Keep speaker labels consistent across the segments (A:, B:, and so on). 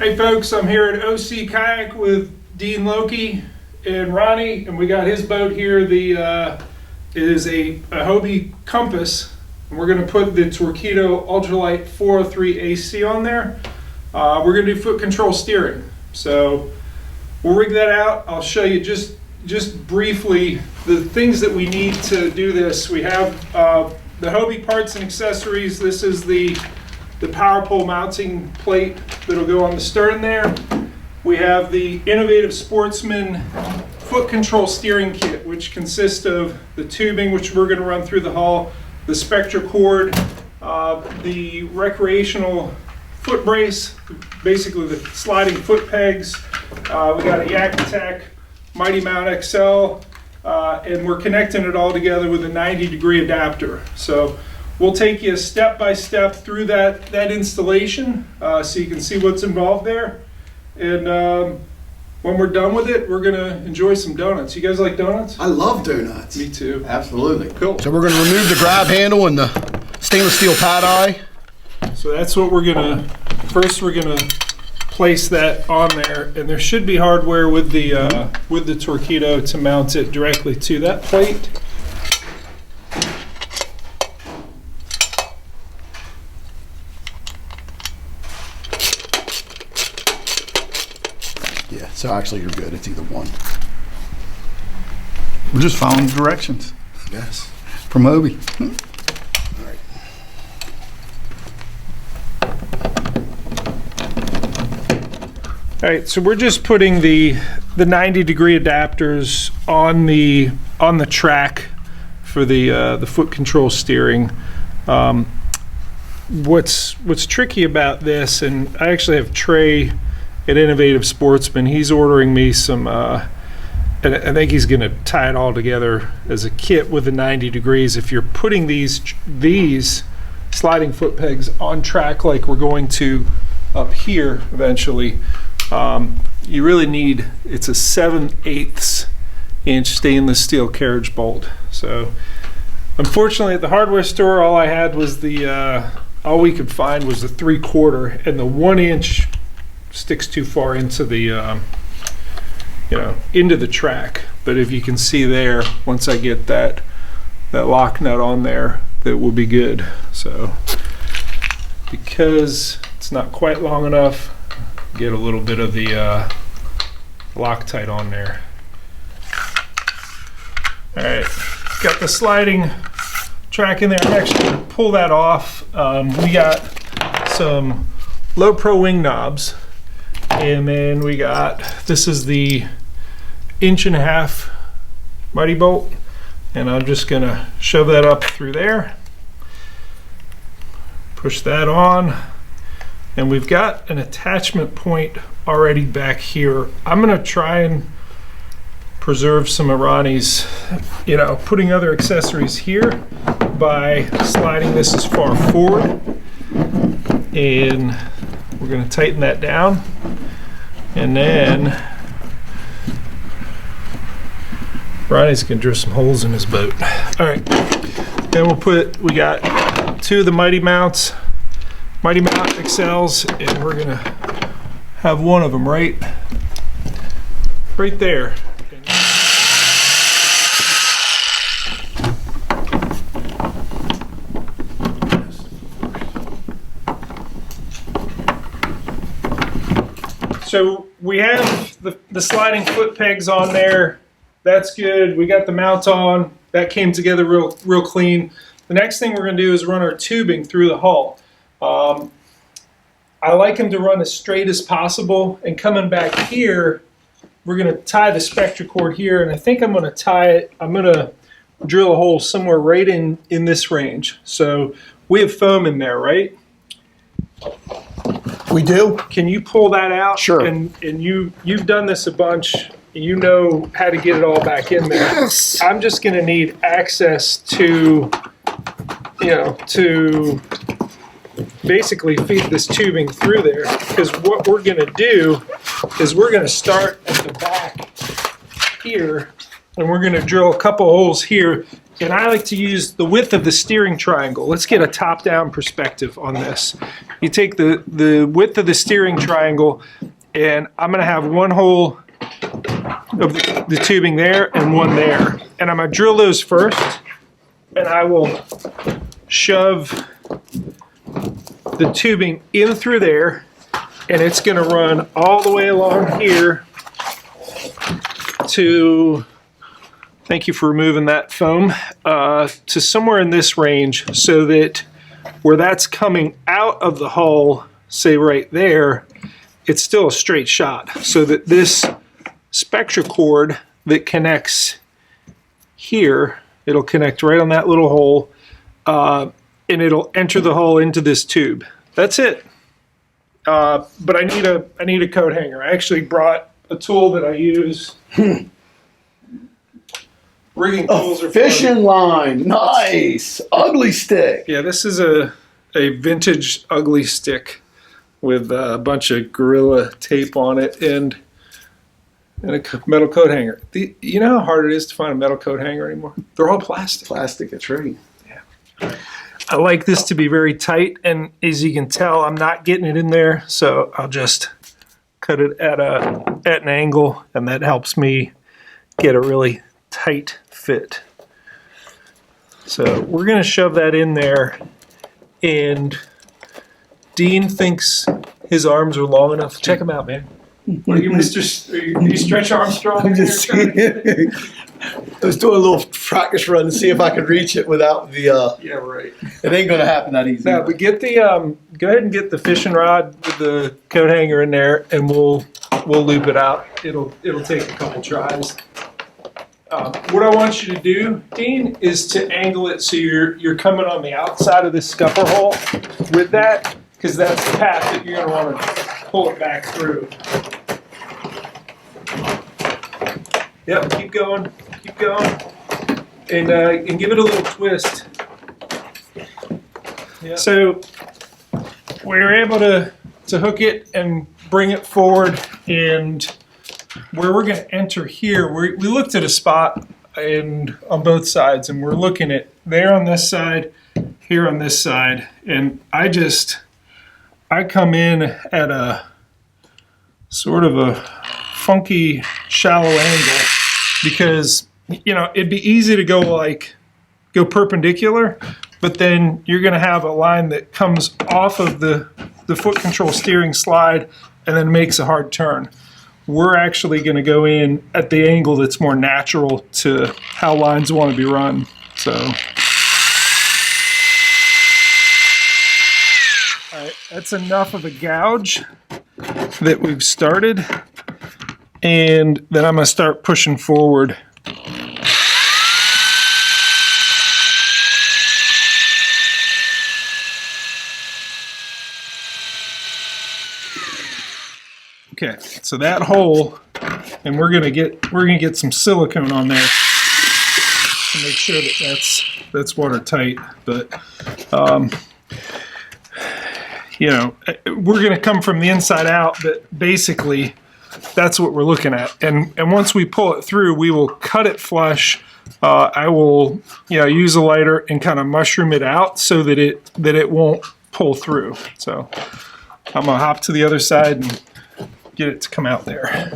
A: Hey folks, I'm here at OC Kayak with Dean Loki and Ronnie, and we got his boat here. It is a Hobie Compass, and we're going to put the Torqeedo Ultralight 403 AC on there. We're going to do foot control steering. So we'll rig that out. I'll show you just briefly the things that we need to do this. We have the Hobie parts and accessories. This is the power pole mounting plate that'll go on the stern there. We have the Innovative Sportsman foot control steering kit, which consists of the tubing, which we're going to run through the hull, the Spectra cord, the recreational foot brace, basically the sliding foot pegs. We got a Yak Attack Mighty Mount XL, and we're connecting it all together with a 90-degree adapter. So we'll take you step by step through that installation, so you can see what's involved there. And when we're done with it, we're gonna enjoy some donuts. You guys like donuts?
B: I love donuts.
A: Me too.
B: Absolutely.
A: Cool.
C: So we're going to remove the grab handle and the stainless steel pad eye.
A: So that's what we're gonna, first we're gonna place that on there, and there should be hardware with the Torqeedo to mount it directly to that plate.
C: Yeah, so actually you're good. It's either one.
D: We're just following the directions
C: Yes.
D: from Hobie.
C: All right.
A: All right, so we're just putting the 90-degree adapters on the track for the foot control steering. What's tricky about this, and I actually have Trey at Innovative Sportsman. He's ordering me some, and I think he's going to tie it all together as a kit with the 90 degrees. If you're putting these sliding foot pegs on track like we're going to up here eventually, you really need, it's a 7/8 inch stainless steel carriage bolt. So unfortunately at the hardware store, all I had was all we could find was the 3/4, and the 1 inch sticks too far into the into the track. But if you can see there, once I get that lock nut on there, that will be good. So because it's not quite long enough, get a little bit of the Loctite on there. All right, got the sliding track in there. I'm actually going to pull that off. We got some low pro wing knobs, and then we got, this is the 1.5 inch mighty bolt, and I'm just going to shove that up through there, push that on, and we've got an attachment point already back here. I'm going to try and preserve some of Ronnie's, putting other accessories here by sliding this as far forward, and we're going to tighten that down, and then Ronnie's going to drill some holes in his boat. All right, then we got 2 of the Mighty Mount XLs, and we're going to have one of them right there. So we have the sliding foot pegs on there. That's good. We got the mount on. That came together real clean. The next thing we're going to do is run our tubing through the hull. I like them to run as straight as possible. And coming back here, we're going to tie the Spectra cord here. And I think I'm going to tie it. I'm going to drill a hole somewhere right in this range. So we have foam in there, right?
C: We do.
A: Can you pull that out?
C: Sure.
A: And you've done this a bunch. You know how to get it all back in there.
C: Yes.
A: I'm just going to need access to, to basically feed this tubing through there. Because what we're going to do is we're going to start at the back here, and we're going to drill a couple holes here And I like to use the width of the steering triangle. Let's get a top-down perspective on this. You take the width of the steering triangle, and I'm going to have one hole of the tubing there and one there. And I'm going to drill those first, and I will shove the tubing in through there, and it's going to run all the way along here to, thank you for removing that foam, to somewhere in this range, so that where that's coming out of the hull, say right there, it's still a straight shot, so that this spectra cord that connects here, it'll connect right on that little hole, and it'll enter the hull into this tube. That's it. But I need a coat hanger. I actually brought a tool that I use. Rigging tools are
C: Fishing line, nice. Ugly stick.
A: Yeah, this is a vintage ugly stick with a bunch of Gorilla tape on it and a metal coat hanger. You know how hard it is to find a metal coat hanger anymore? They're all plastic.
C: Plastic, a tree.
A: Yeah. I like this to be very tight, and as you can tell, I'm not getting it in there, so I'll just cut it at an angle, and that helps me get a really tight fit. So we're going to shove that in there, and Dean thinks his arms are long enough. Check him out, man. What are you, Mr. Are you Stretch Armstrong?
C: I'm just I was doing a little practice run to see if I could reach it without the.
A: Yeah, right.
C: It ain't gonna happen that easy.
A: No, but get the go ahead and get the fishing rod with the coat hanger in there, and we'll loop it out. It'll take a couple tries. What I want you to do, Dean, is to angle it so you're coming on the outside of this scupper hole with that, because that's the path that you're going to want to pull it back through. Yep, keep going, and give it a little twist. Yep. So we were able to hook it and bring it forward, and where we're going to enter here, we looked at a spot and on both sides, and we're looking at there on this side, here on this side, and I come in at a sort of a funky shallow angle, because it'd be easy to go perpendicular, but then you're going to have a line that comes off of the foot control steering slide and then makes a hard turn. We're actually going to go in at the angle that's more natural to how lines want to be run. So, all right, that's enough of a gouge that we've started, and then I'm going to start pushing forward. Okay, so that hole, and we're gonna get some silicone on there to make sure that that's watertight. But we're gonna come from the inside out. But basically, that's what we're looking at. And once we pull it through, we will cut it flush. I will use a lighter and kind of mushroom it out so that it won't pull through. So I'm gonna hop to the other side and get it to come out there.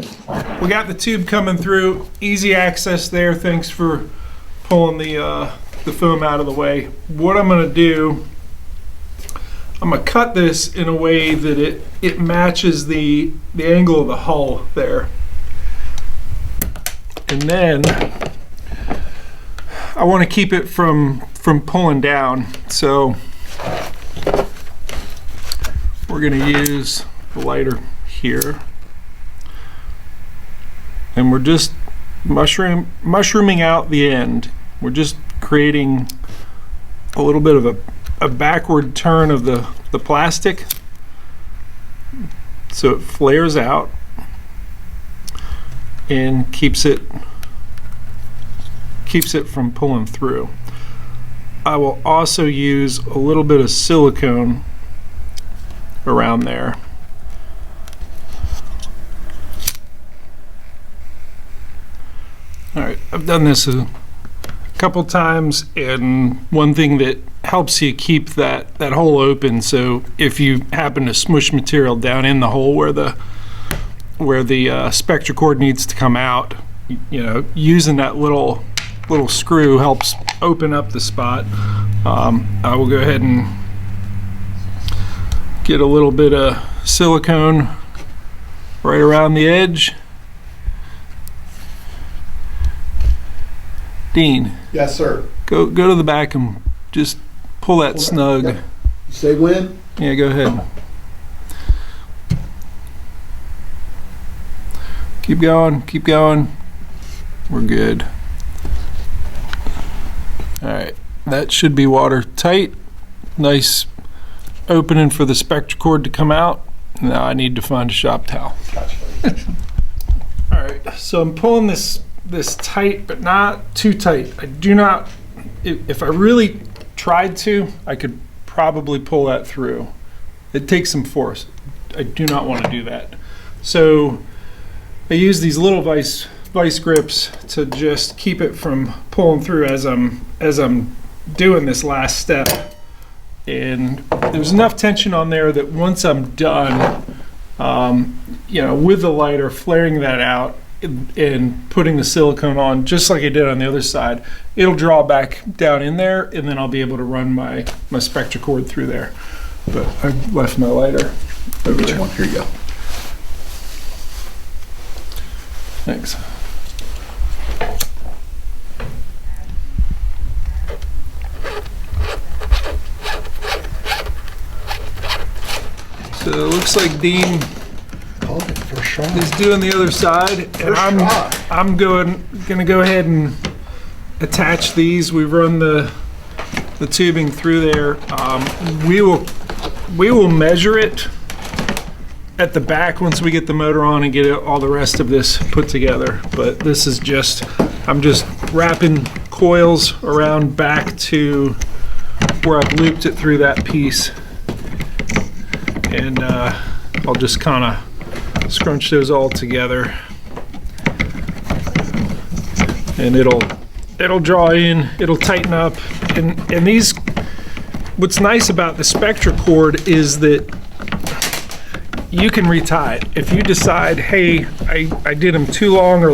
A: We got the tube coming through, easy access there. Thanks for pulling the foam out of the way. What I'm going to do, I'm going to cut this in a way that it matches the angle of the hull there. And then I want to keep it from pulling down. So we're going to use the lighter here. And we're just mushrooming out the end. We're just creating a little bit of a backward turn of the plastic so it flares out and keeps it from pulling through. I will also use a little bit of silicone around there. All right, I've done this a couple times, and one thing that helps you keep that hole open, so if you happen to smush material down in the hole where the spectra cord needs to come out, you know, using that little screw helps open up the spot. I will go ahead and get a little bit of silicone right around the edge. Dean,
C: Yes, sir.
A: go to the back and just pull that snug.
C: Yep. You say when?
A: Yeah, go ahead. Keep going, keep going. We're good. All right, that should be watertight. Nice opening for the spectra cord to come out. Now I need to find a shop towel.
C: Gotcha.
A: All right, so I'm pulling this tight, but not too tight. I do not, if I really tried to, I could probably pull that through. It takes some force. I do not want to do that. So I use these little vice grips to just keep it from pulling through as I'm doing this last step. And there's enough tension on there that once I'm done, you know, with the lighter, flaring that out and putting the silicone on, just like I did on the other side, it'll draw back down in there, and then I'll be able to run my spectra cord through there. But I left my lighter over there.
C: Here you go.
A: Thanks. So it looks like Dean
C: Called it first shot.
A: is doing the other side, and I'm gonna go ahead and attach these. We run the tubing through there. We will measure it at the back once we get the motor on and get all the rest of this put together. But this is just, I'm just wrapping coils around back to where I've looped it through that piece, and I'll just kind of scrunch those all together, and it'll draw in, it'll tighten up, and these, what's nice about the spectra cord is that you can retie it. If you decide, hey, I did them too long or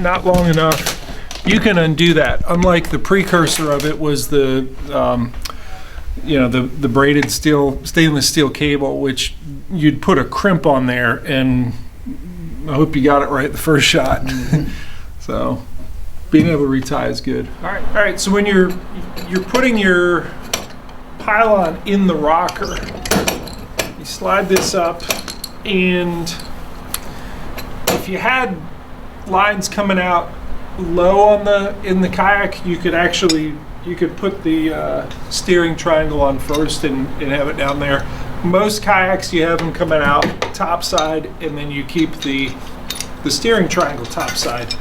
A: not long enough, you can undo that. Unlike the precursor of it was the you know, the braided stainless steel cable, which you'd put a crimp on there, and I hope you got it right the first shot. So being able to retie is good. All right. So when you're putting your pylon in the rocker, you slide this up, and if you had lines coming out low in the kayak, you could put the steering triangle on first and have it down there. Most kayaks, you have them coming out top side, and then you keep the steering triangle top side.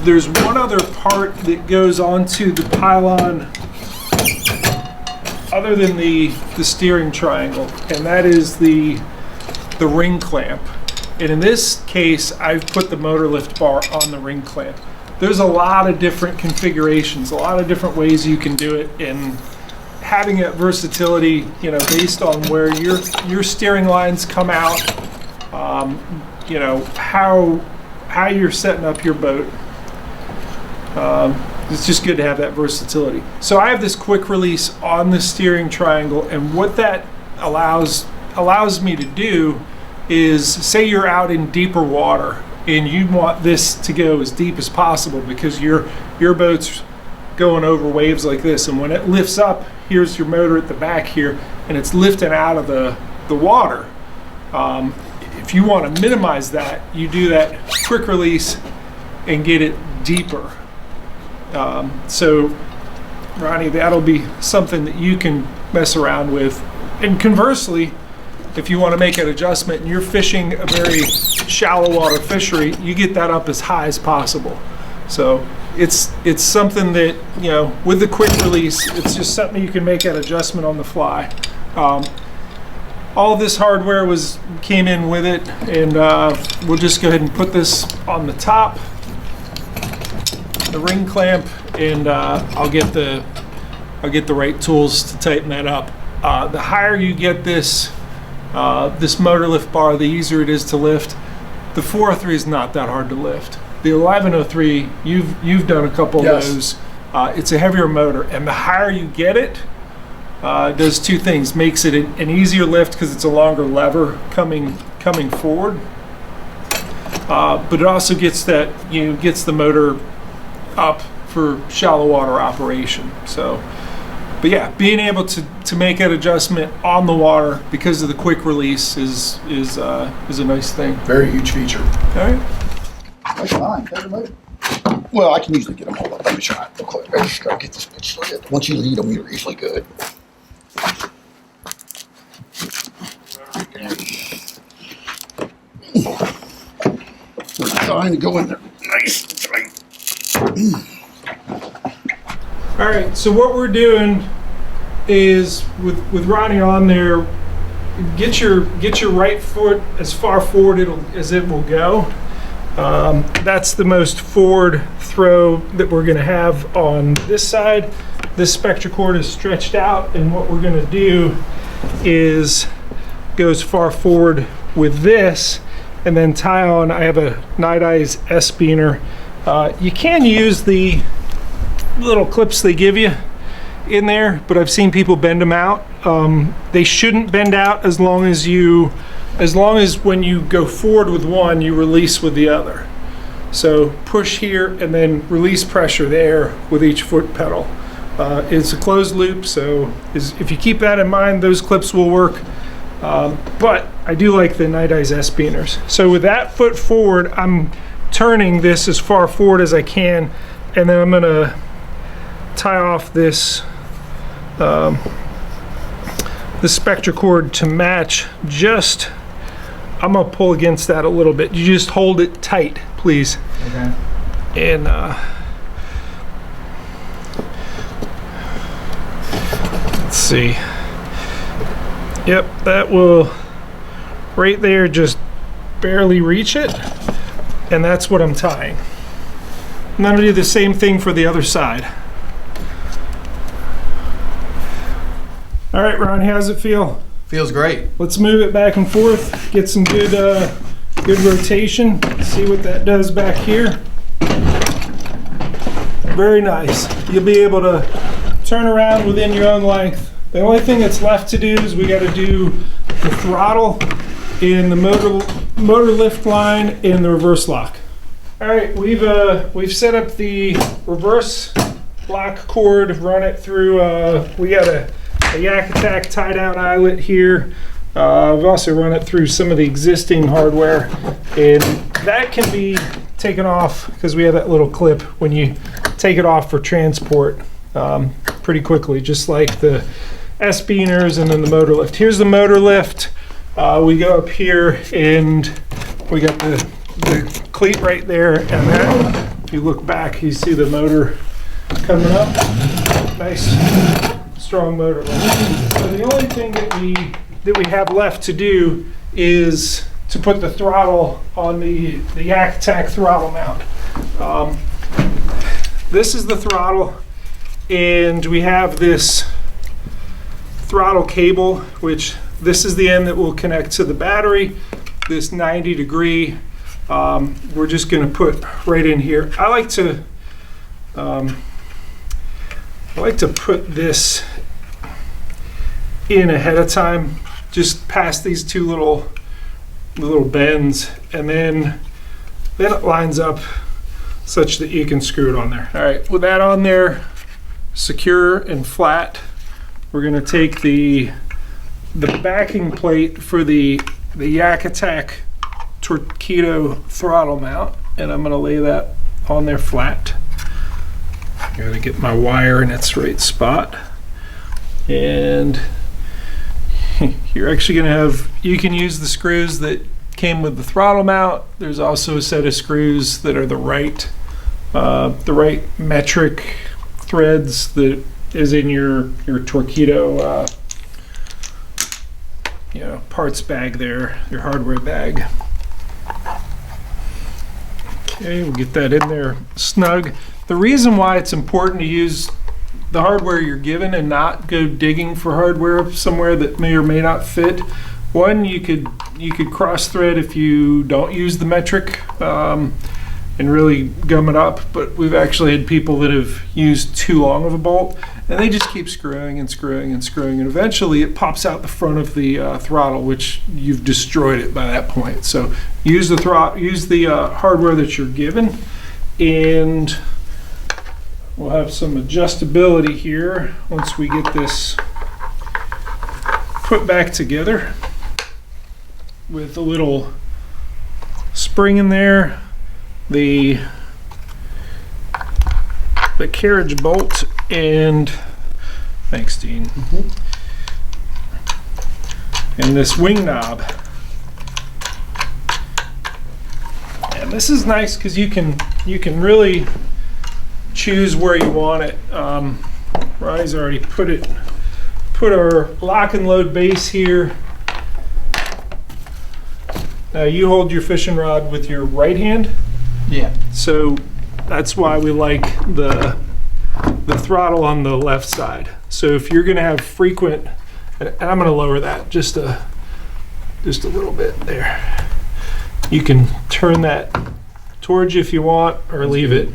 A: There's one other part that goes onto the pylon other than the steering triangle, and that is the ring clamp. And in this case, I've put the motor lift bar on the ring clamp. There's a lot of different configurations, a lot of different ways you can do it, and having that versatility, you know, based on where your steering lines come out, you know, how you're setting up your boat. It's just good to have that versatility. So I have this quick release on the steering triangle, and what that allows me to do is, say you're out in deeper water and you want this to go as deep as possible because your boat's going over waves like this, and when it lifts up, here's your motor at the back here, and it's lifting out of the water. If you want to minimize that, you do that quick release and get it deeper. So Ronnie, that'll be something that you can mess around with. And conversely, if you want to make an adjustment and you're fishing a very shallow water fishery, you get that up as high as possible. So it's something that, you know, with the quick release, it's just something you can make an adjustment on the fly. All this hardware came in with it, and we'll just go ahead and put this on the top. ring clamp, and I'll get the right tools to tighten that up. The higher you get this motor lift bar, the easier it is to lift. The 403 is not that hard to lift. The 1103, you've done a couple of those. It's a heavier motor, and the higher you get it, does two things. Makes it an easier lift because it's a longer lever coming forward, but it also gets the motor up for shallow water operation. So, but yeah, being able to make that adjustment on the water because of the quick release is a nice thing.
C: Very huge feature.
A: All right.
C: That's fine. Well, I can usually get them all up. Let me try it real quick. I just gotta get this bitch slid. Once you lead them, you're usually good. We're trying to go in there nice and tight.
A: All right, so what we're doing is with Ronnie on there, get your right foot as far forward as it will go. That's the most forward throw that we're going to have on this side. This Spectracord is stretched out, and what we're going to do is go as far forward with this, and then tie on. I have a Night Eyes S-beaner. You can use the little clips they give you in there, but I've seen people bend them out. They shouldn't bend out as long as when you go forward with one, you release with the other. So push here and then release pressure there with each foot pedal. It's a closed loop, so if you keep that in mind, those clips will work. But I do like the Night Eyes S-beaners. So with that foot forward, I'm turning this as far forward as I can, and then I'm gonna tie off this the Spectracord to match. Just, I'm gonna pull against that a little bit. You just hold it tight, please.
B: Okay.
A: And let's see. Yep, that will right there just barely reach it, and that's what I'm tying. I'm gonna do the same thing for the other side. All right, Ron, how does it feel?
C: Feels great.
A: Let's move it back and forth, get some good rotation, see what that does back here. Very nice. You'll be able to turn around within your own length. The only thing that's left to do is we got to do the throttle in the motor lift line and the reverse lock. All right, we've set up the reverse lock cord, run it through. We got a Yak Attack tie down eyelet here. We've also run it through some of the existing hardware, and that can be taken off because we have that little clip when you take it off for transport pretty quickly, just like the S-beaners and then the motor lift. Here's the motor lift. We go up here and we got the cleat right there, and that, if you look back, you see the motor coming up. Nice strong motor lift. So the only thing that we have left to do is to put the throttle on the Yak Attack throttle mount. This is the throttle, and we have this throttle cable, which this is the end that will connect to the battery. This 90-degree, we're just going to put right in here. I like to put this in ahead of time, just past these two little bends, and then it lines up such that you can screw it on there. All right, with that on there, secure and flat, we're going to take the backing plate for the Yak Attack Torqeedo throttle mount, and I'm going to lay that on there flat. Got to get my wire in its right spot, and you're actually going to have, you can use the screws that came with the throttle mount. There's also a set of screws that are the right metric threads that is in your Torqeedo parts bag there, your hardware bag. Okay, we'll get that in there snug. The reason why it's important to use the hardware you're given and not go digging for hardware somewhere that may or may not fit. One, you could cross thread if you don't use the metric and really gum it up, but we've actually had people that have used too long of a bolt and they just keep screwing and screwing and screwing, and eventually it pops out the front of the throttle, which you've destroyed it by that point. So use the hardware that you're given, and we'll have some adjustability here once we get this put back together with a little spring in there, the carriage bolt, and thanks, Dean. And this wing knob. And this is nice because you can really choose where you want it. Ronnie's already put our lock and load base here. Now you hold your fishing rod with your right hand.
D: Yeah.
A: So that's why we like the throttle on the left side. So if you're gonna have frequent, and I'm gonna lower that just a little bit there. You can turn that towards you if you want, or leave it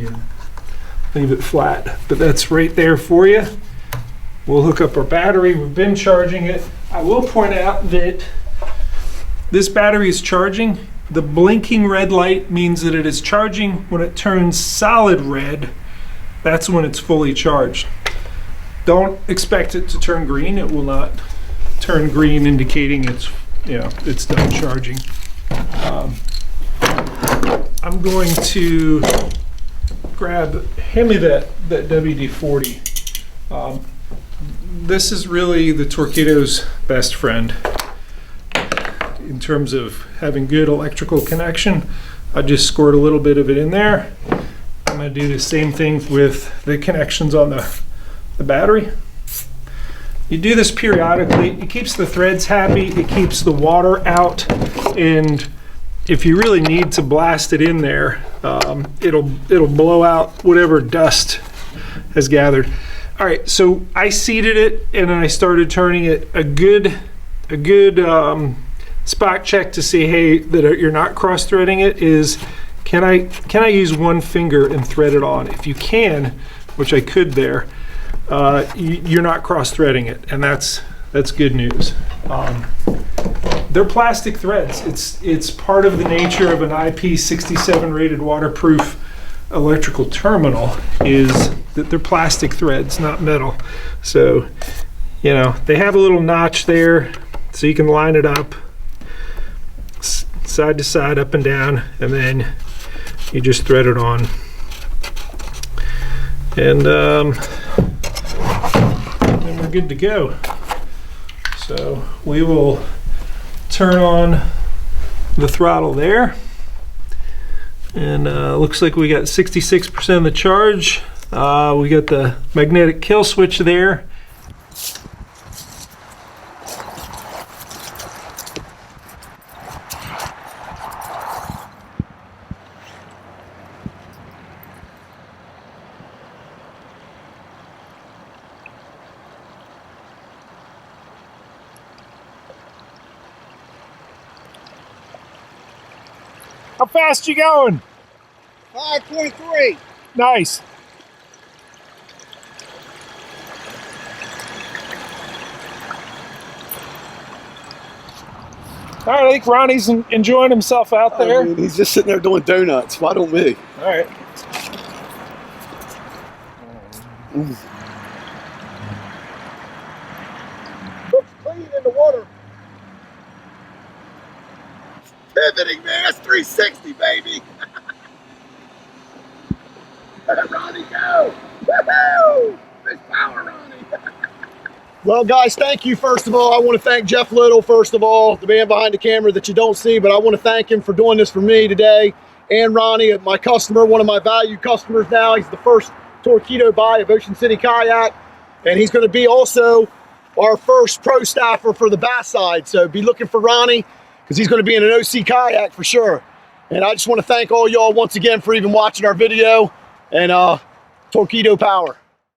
A: flat. But that's right there for you. We'll hook up our battery. We've been charging it. I will point out that this battery is charging. The blinking red light means that it is charging. When it turns solid red, that's when it's fully charged. Don't expect it to turn green. It will not turn green, indicating it's done charging. I'm going to hand me that WD-40. This is really the Torqeedo's best friend in terms of having good electrical connection. I just squirt a little bit of it in there. I'm going to do the same thing with the connections on the battery. You do this periodically. It keeps the threads happy. It keeps the water out. And if you really need to blast it in there, it'll blow out whatever dust has gathered. All right, so I seated it and I started turning it a good spot check to see, hey, that you're not cross threading it is, can I use one finger and thread it on? If you can, which I could there, you're not cross threading it, and that's good news. They're plastic threads. It's part of the nature of an IP67 rated waterproof electrical terminal is that they're plastic threads, not metal. So, they have a little notch there so you can line it up side to side, up and down, and then you just thread it on. And then we're good to go. So we will turn on the throttle there. And looks like we got 66% of the charge. We got the magnetic kill switch there. How fast you going?
B: 5.3.
A: Nice. All right, I think Ronnie's enjoying himself out there.
B: I mean, he's just sitting there doing donuts. Why don't we?
A: All right.
B: Looks clean in the water. Pivoting, man. That's 360, baby. Let Ronnie go. Woohoo! Big power, Ronnie. Well, guys, thank you. First of all, I want to thank Jeff Little, first of all, the man behind the camera that you don't see, but I want to thank him for doing this for me today. And Ronnie, my customer, one of my valued customers now. He's the first Torqeedo buy of Ocean City Kayak. And he's going to be also our first pro staffer for the bass side. So be looking for Ronnie, because he's going to be in an OC kayak for sure. And I just want to thank all y'all once again for even watching our video. And Torqeedo power.